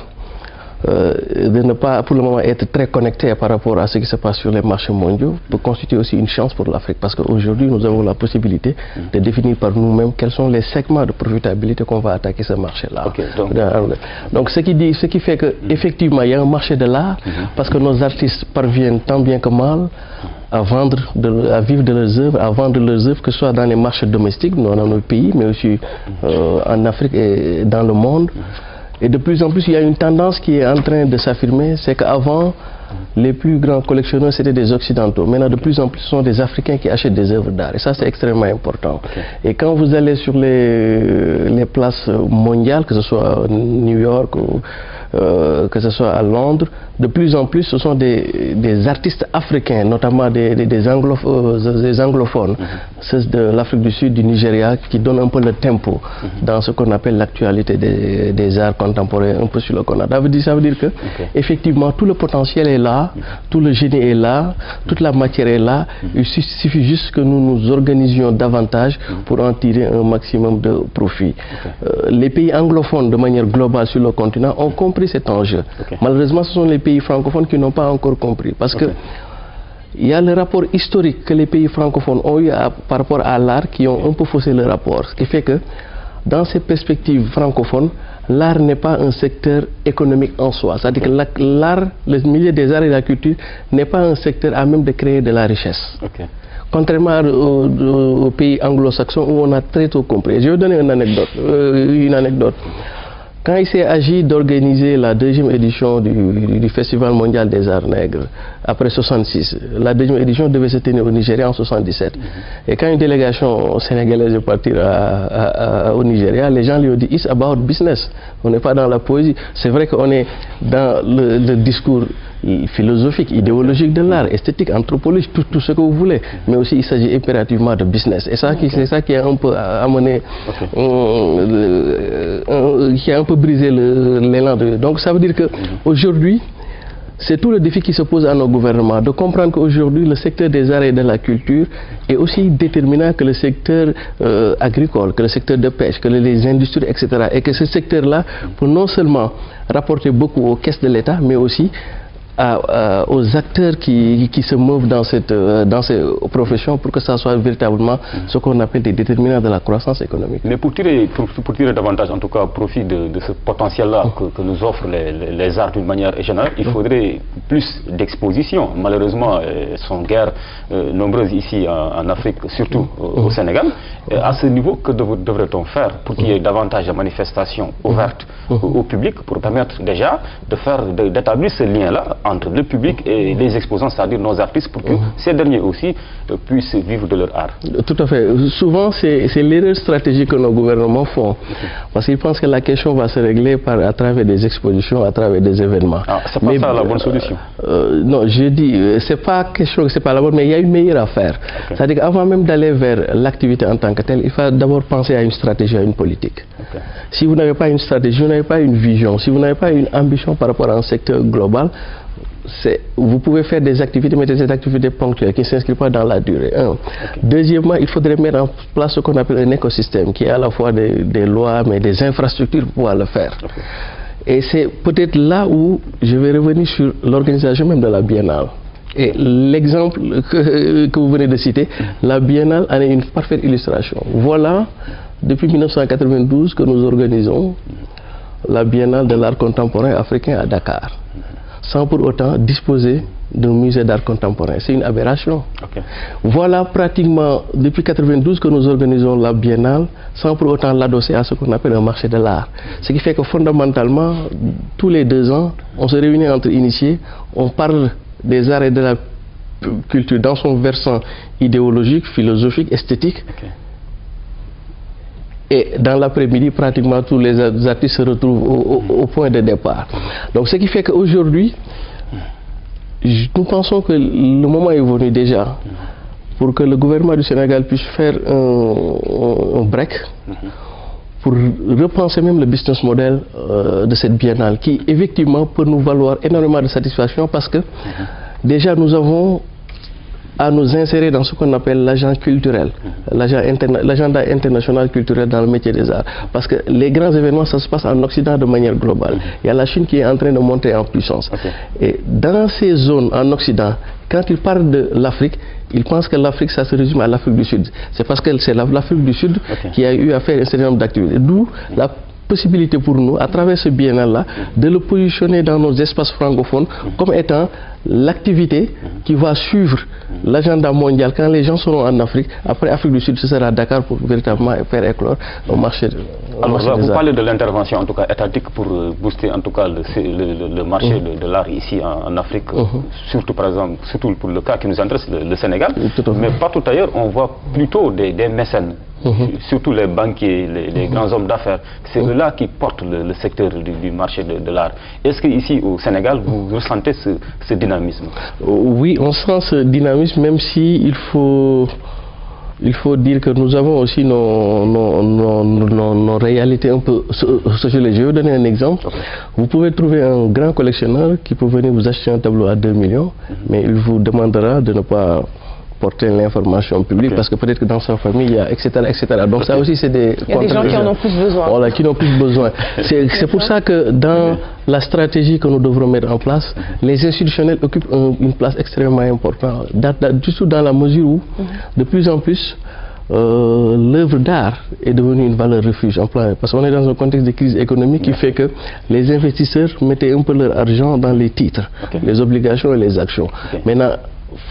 pour le moment être très connecté par rapport à ce qui se passe sur les marchés mondiaux peut constituer aussi une chance pour l'Afrique parce qu'aujourd'hui nous avons la possibilité de définir par nous-mêmes quels sont les segments de profitabilité qu'on va attaquer ce marché-là. Donc ce qui fait qu'effectivement il y a un marché de l'art parce que nos artistes parviennent tant bien que mal à vivre de leurs œuvres, à vendre leurs œuvres, que ce soit dans les marchés domestiques, dans nos pays, mais aussi en Afrique et dans le monde. Et de plus en plus, il y a une tendance qui est en train de s'affirmer, c'est qu'avant, les plus grands collectionneurs, c'était des Occidentaux. Maintenant, de plus en plus, ce sont des Africains qui achètent des œuvres d'art. Et ça, c'est extrêmement important. Et quand vous allez sur les places mondiales, que ce soit à New York ou que ce soit à Londres, de plus en plus, ce sont des artistes africains, notamment des anglophones, ceux de l'Afrique du Sud, du Nigeria, qui donnent un peu le tempo dans ce qu'on appelle l'actualité des arts contemporains, un peu sur le Canada. Ça veut dire que, effectivement, tout le potentiel est là, tout le génie est là, toute la matière est là. Il suffit juste que nous nous organisions davantage pour en tirer un maximum de profit. Les pays anglophones, de manière globale sur le continent, ont compris cet enjeu. Malheureusement, ce sont les pays francophones qui n'ont pas encore compris. Parce que il y a le rapport historique que les pays francophones ont eu par rapport à l'art qui ont un peu faussé le rapport. Ce qui fait que, dans ces perspectives francophones, l'art n'est pas un secteur économique en soi. C'est-à-dire que l'art, le milieu des arts et de la culture, n'est pas un secteur à même de créer de la richesse. Contrairement aux pays anglo-saxons où on a très tôt compris. Je vais vous donner une anecdote. Quand il s'est agi d'organiser la deuxième édition du Festival mondial des arts nègres, après 66, la deuxième édition devait se tenir au Nigeria en 77. Et quand une délégation sénégalaise est partie au Nigeria, les gens lui ont dit « It's about business ». On n'est pas dans la poésie. C'est vrai qu'on est dans le discours philosophique, idéologique de l'art, esthétique, anthropologique, tout ce que vous voulez. Mais aussi, il s'agit impérativement de business. Et c'est ça qui a un peu amené, qui a un peu brisé l'élan. Donc, ça veut dire qu'aujourd'hui, c'est tout le défi qui se pose à nos gouvernements, de comprendre qu'aujourd'hui, le secteur des arts et de la culture est aussi déterminant que le secteur agricole, que le secteur de pêche, que les industries, etc. Et que ce secteur-là peut non seulement rapporter beaucoup aux caisses de l'État, mais aussi aux acteurs qui se meuvent dans ces professions pour que ça soit véritablement ce qu'on appelle des déterminants de la croissance économique. Mais pour tirer davantage, en tout cas, profit de ce potentiel-là que nous offrent les arts d'une manière générale, il faudrait plus d'expositions. Malheureusement, elles sont guère nombreuses ici en Afrique, surtout au Sénégal. Et à ce niveau, que devrait-on faire pour qu'il y ait davantage de manifestations ouvertes au public pour permettre déjà d'établir ce lien-là entre le public et les exposants, c'est-à-dire nos artistes, pour que ces derniers aussi puissent vivre de leur art? Tout à fait. Souvent, c'est l'erreur stratégique que nos gouvernements font. Parce qu'ils pensent que la question va se régler à travers des expositions, à travers des événements. C'est pas ça la bonne solution? Non, je dis, c'est pas question que c'est pas la bonne, mais il y a une meilleure affaire. C'est-à-dire qu'avant même d'aller vers l'activité en tant que telle, il faut d'abord penser à une stratégie, à une politique. Si vous n'avez pas une stratégie, vous n'avez pas une vision, si vous n'avez pas une ambition par rapport à un secteur global, vous pouvez faire des activités, mais des activités ponctuelles qui ne s'inscrivent pas dans la durée. Deuxièmement, il faudrait mettre en place ce qu'on appelle un écosystème qui est à la fois des lois, mais des infrastructures pour pouvoir le faire. Et c'est peut-être là où je vais revenir sur l'organisation même de la Biennale. Et l'exemple que vous venez de citer, la Biennale en est une parfaite illustration. Voilà, depuis 1992 que nous organisons la Biennale de l'art contemporain africain à Dakar, sans pour autant disposer d'un musée d'art contemporain. C'est une aberration. Voilà pratiquement depuis 1992 que nous organisons la Biennale sans pour autant l'adosser à ce qu'on appelle un marché de l'art. Ce qui fait que fondamentalement, tous les 2 ans, on se réunit entre initiés, on parle des arts et de la culture dans son versant idéologique, philosophique, esthétique. Et dans l'après-midi, pratiquement tous les artistes se retrouvent au point de départ. Donc ce qui fait qu'aujourd'hui, nous pensons que le moment est venu déjà pour que le gouvernement du Sénégal puisse faire un break pour repenser même le business model de cette biennale qui effectivement peut nous valoir énormément de satisfaction parce que déjà nous avons à nous insérer dans ce qu'on appelle l'agent culturel, l'agenda international culturel dans le métier des arts. Parce que les grands événements, ça se passe en Occident de manière globale. Il y a la Chine qui est en train de monter en puissance. Et dans ces zones en Occident, quand ils parlent de l'Afrique, ils pensent que l'Afrique, ça se résume à l'Afrique du Sud. C'est parce que c'est l'Afrique du Sud qui a eu à faire un certain nombre d'activités. D'où possibilité pour nous, à travers ce biennale-là, de le positionner dans nos espaces francophones comme étant l'activité qui va suivre l'agenda mondial quand les gens seront en Afrique. Après Afrique du Sud, ce sera Dakar pour véritablement faire éclore au marché. Alors là, vous parlez de l'intervention en tout cas étatique pour booster en tout cas le marché de l'art ici en Afrique, surtout par exemple, surtout pour le cas qui nous intéresse, le Sénégal. Mais partout ailleurs, on voit plutôt des mécènes. Surtout les banquiers, les grands hommes d'affaires, c'est eux-là qui portent le secteur du marché de l'art. Est-ce qu'ici au Sénégal, vous ressentez ce dynamisme? Oui, on sent ce dynamisme, même si il faut dire que nous avons aussi nos réalités un peu sociologiques. Je vais vous donner un exemple. Vous pouvez trouver un grand collectionneur qui peut venir vous acheter un tableau à 2 millions, mais il vous demandera de ne pas porter l'information publique parce que peut-être que dans sa famille, il y a etc. Donc ça aussi, c'est des... Il y a des gens qui en ont plus besoin. Voilà, qui en ont plus besoin. C'est pour ça que dans la stratégie que nous devrons mettre en place, les institutionnels occupent une place extrêmement importante, surtout dans la mesure où, de plus en plus, l'œuvre d'art est devenue une valeur refuge. Parce qu'on est dans un contexte de crise économique qui fait que les investisseurs mettaient un peu leur argent dans les titres, les obligations et les actions. Maintenant,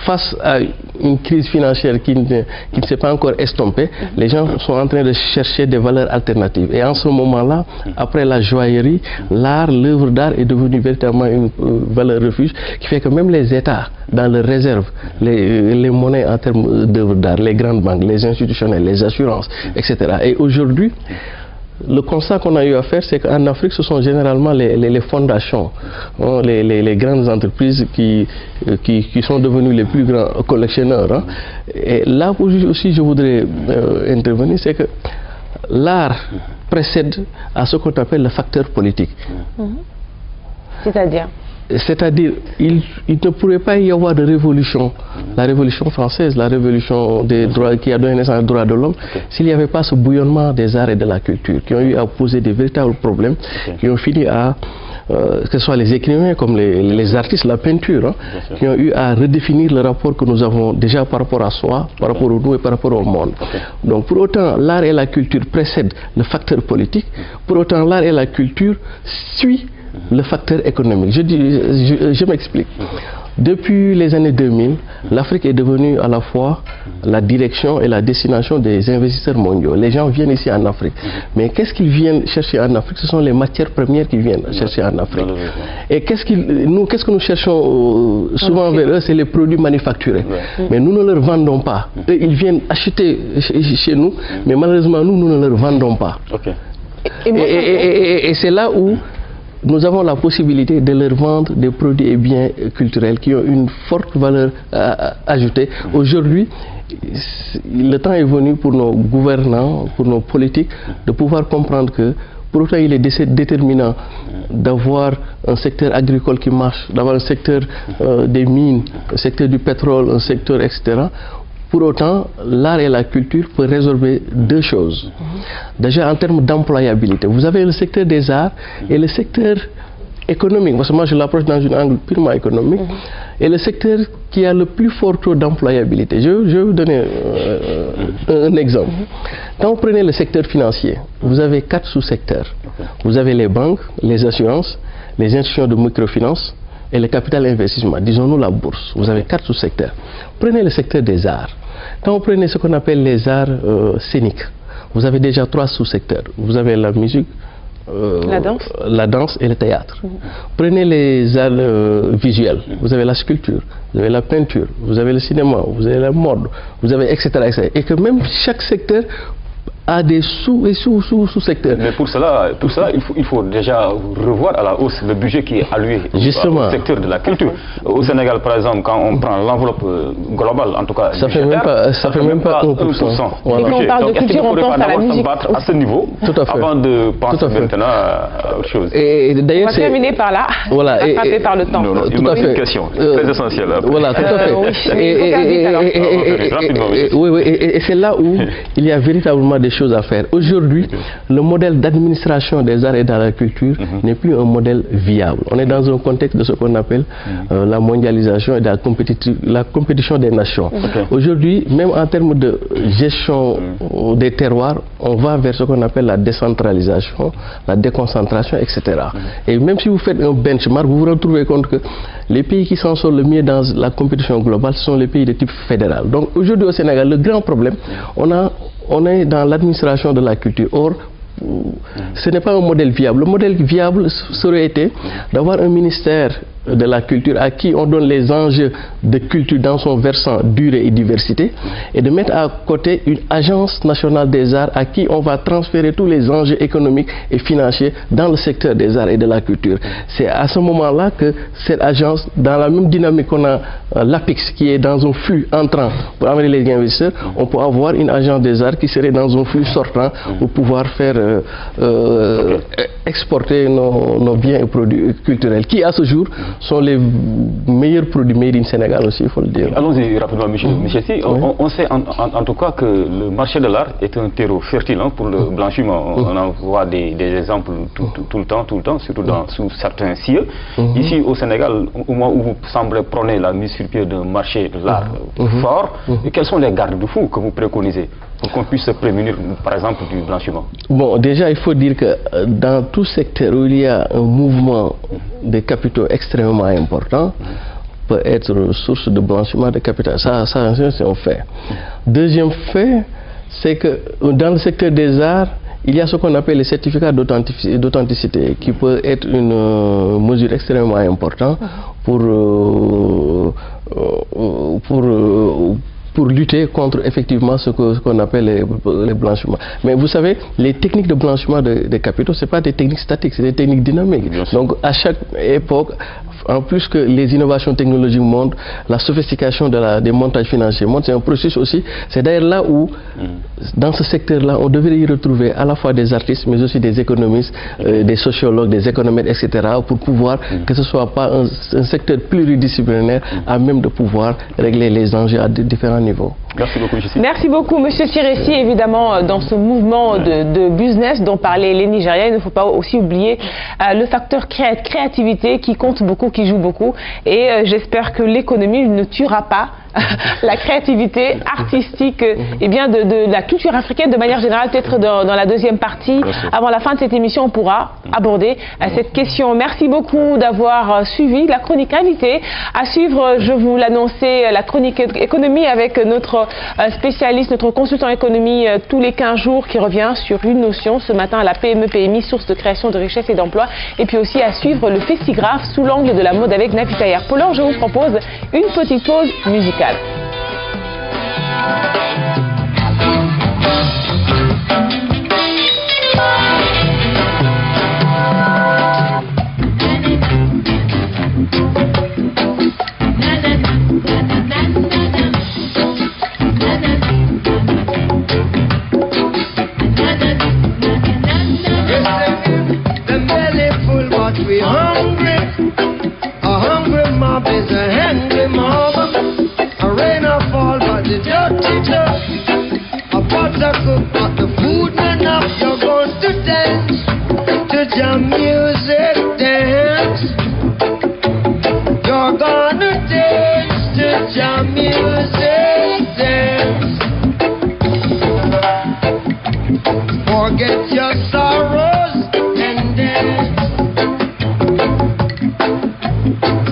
face à une crise financière qui ne s'est pas encore estompée, les gens sont en train de chercher des valeurs alternatives. Et en ce moment-là, après la joaillerie, l'art, l'œuvre d'art est devenue véritablement une valeur refuge qui fait que même les États, dans leurs réserves, les monnaies en termes d'œuvres d'art, les grandes banques, les institutionnels, les assurances, etc. Et aujourd'hui, le constat qu'on a eu à faire, c'est qu'en Afrique, ce sont généralement les fondations, les grandes entreprises qui sont devenues les plus grands collectionneurs. Et là aussi, je voudrais intervenir, c'est que l'art précède à ce qu'on appelle le facteur politique. C'est-à-dire, il ne pourrait pas y avoir de révolution, la révolution française, la révolution des droits qui a donné naissance aux droits de l'homme, s'il n'y avait pas ce bouillonnement des arts et de la culture, qui ont eu à poser des véritables problèmes, qui ont fini à, que ce soit les écrivains comme les artistes, la peinture, qui ont eu à redéfinir le rapport que nous avons déjà par rapport à soi, par rapport au nous et par rapport au monde. Donc pour autant, l'art et la culture précèdent le facteur politique, pour autant l'art et la culture suivent le facteur économique. Je m'explique. Depuis les années 2000, l'Afrique est devenue à la fois la direction et la destination des investisseurs mondiaux. Les gens viennent ici en Afrique. Mais qu'est-ce qu'ils viennent chercher en Afrique? Ce sont les matières premières qu'ils viennent chercher en Afrique. Et qu'est-ce que nous cherchons souvent vers eux? C'est les produits manufacturés. Mais nous ne leur vendons pas. Eux, ils viennent acheter chez nous, mais malheureusement, nous ne leur vendons pas. Et c'est là où nous avons la possibilité de leur vendre des produits et biens culturels qui ont une forte valeur ajoutée. Aujourd'hui, le temps est venu pour nos gouvernants, pour nos politiques, de pouvoir comprendre que pour autant il est déterminant d'avoir un secteur agricole qui marche, d'avoir un secteur des mines, un secteur du pétrole, un secteur etc. Pour autant, l'art et la culture peuvent résorber deux choses. Déjà en termes d'employabilité, vous avez le secteur des arts et le secteur économique, parce que moi je l'approche dans un angle purement économique, et le secteur qui a le plus fort taux d'employabilité. Je vais vous donner un exemple. Quand vous prenez le secteur financier, vous avez 4 sous-secteurs. Vous avez les banques, les assurances, les institutions de microfinance, et le capital investissement, disons-nous la bourse. Vous avez 4 sous-secteurs. Prenez le secteur des arts. Quand vous prenez ce qu'on appelle les arts scéniques, vous avez déjà 3 sous-secteurs. Vous avez la musique, la danse et le théâtre. Prenez les arts visuels. Vous avez la sculpture, vous avez la peinture, vous avez le cinéma, vous avez la mode, vous avez etc. Et que même chaque secteur a des sous- et sous-secteurs. Mais pour cela, il faut déjà revoir à la hausse le budget qui est alloué au secteur de la culture. Au Sénégal, par exemple, quand on prend l'enveloppe globale, en tout cas, ça fait même pas 1%. Voilà. Et quand on parle de culture, on pense à la musique. À ce niveau, avant de penser maintenant à autre chose. Et on va terminer par là, rattrapé par le temps. Une question très essentielle. Voilà, tout à fait. Et c'est là où il y a véritablement des choses à faire. Aujourd'hui, le modèle d'administration des arts et de la culture n'est plus un modèle viable. On est dans un contexte de ce qu'on appelle la mondialisation et de la compétition des nations. Aujourd'hui, même en termes de gestion des terroirs, on va vers ce qu'on appelle la décentralisation, la déconcentration, etc. Et même si vous faites un benchmark, vous vous retrouvez compte que les pays qui s'en sortent le mieux dans la compétition globale, ce sont les pays de type fédéral. Donc aujourd'hui au Sénégal, le grand problème, on est dans l'administration de la culture. Or, ce n'est pas un modèle viable. Le modèle viable serait été d'avoir un ministère de la culture à qui on donne les enjeux de culture dans son versant durée et diversité, et de mettre à côté une agence nationale des arts à qui on va transférer tous les enjeux économiques et financiers dans le secteur des arts et de la culture. C'est à ce moment-là que cette agence, dans la même dynamique qu'on a l'APIX qui est dans un flux entrant pour amener les investisseurs, on peut avoir une agence des arts qui serait dans un flux sortant pour pouvoir faire exporter nos biens et produits culturels qui à ce jour sont les meilleurs produits made in Sénégal aussi, il faut le dire. Allons-y rapidement, Michel Si. On sait en tout cas que le marché de l'art est un terreau fertile pour le blanchiment. On en voit des exemples tout le temps, surtout sous certains cieux. Ici au Sénégal, au moment où vous semblez prôner la mise sur pied d'un marché de l'art fort, quels sont les garde-fous que vous préconisez pour qu'on puisse se prémunir, par exemple, du blanchiment? Bon, déjà, il faut dire que dans tout secteur où il y a un mouvement de capitaux extrêmement important, peut être source de blanchiment de capital. Ça c'est un fait. Deuxième fait, c'est que dans le secteur des arts, il y a ce qu'on appelle les certificats d'authenticité, qui peut être une mesure extrêmement importante pour lutter contre effectivement ce qu'on appelle les blanchiments. Mais vous savez, les techniques de blanchiment des capitaux, ce n'est pas des techniques statiques, c'est des techniques dynamiques. Donc à chaque époque, en plus que les innovations technologiques montent, la sophistication des montages financiers monte, c'est un processus aussi. C'est d'ailleurs là où, dans ce secteur-là, on devrait y retrouver à la fois des artistes, mais aussi des économistes, des sociologues, des économètres, etc., pour pouvoir que ce ne soit pas un secteur pluridisciplinaire à même de pouvoir régler les enjeux à différents niveaux. Merci beaucoup, Jessie. Merci beaucoup, Monsieur Siressi. Évidemment, dans ce mouvement de business dont parlaient les Nigériens, il ne faut pas aussi oublier le facteur créativité qui compte beaucoup, qui joue beaucoup. Et j'espère que l'économie ne tuera pas la créativité artistique de la culture africaine de manière générale. Peut-être dans la deuxième partie, avant la fin de cette émission, on pourra aborder cette question. Merci beaucoup d'avoir suivi la chronique invitée. À suivre, je vous l'annonçais, la chronique économie avec notre spécialiste, notre consultant économie tous les 15 jours qui revient sur une notion. Ce matin, la PME-PMI, source de création de richesse et d'emploi. Et puis aussi à suivre le Festigraphe sous l'angle de la mode avec Nafisa Yarpour. Je vous propose une petite pause musicale. Forget your sorrows and dance.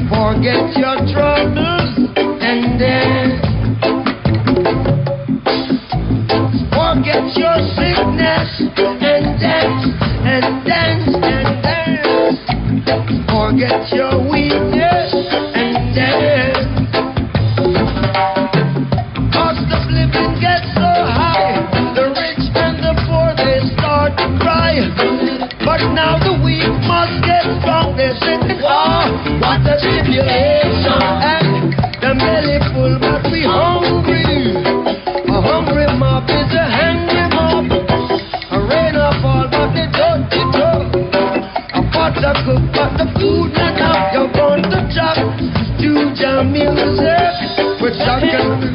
Forget your troubles and dance. Forget your sickness and dance and dance and dance. Forget your weakness and dance. Cost of living gets so high, the rich and the poor they start to cry. But now the weak must get strong. They're singing, oh, what a tribulation! And the belly full but we hungry. A hungry mob is a hungry mob. A rain or fall but they don't get up. A pot of cook but the food not enough. You're going to chop to jam music. We're chucking.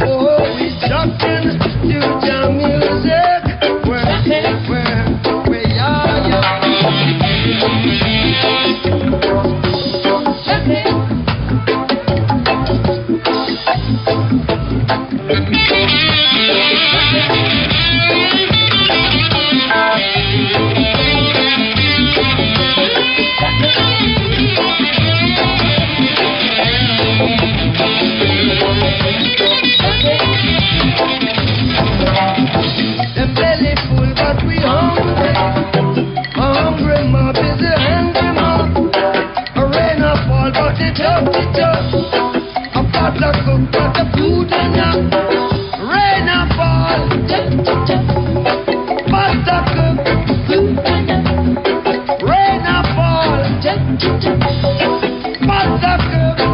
Oh, we chucking to jam it up, a pot of cook, pot of food and rain and fall. Pot of cook, rain and fall. Pot of cook.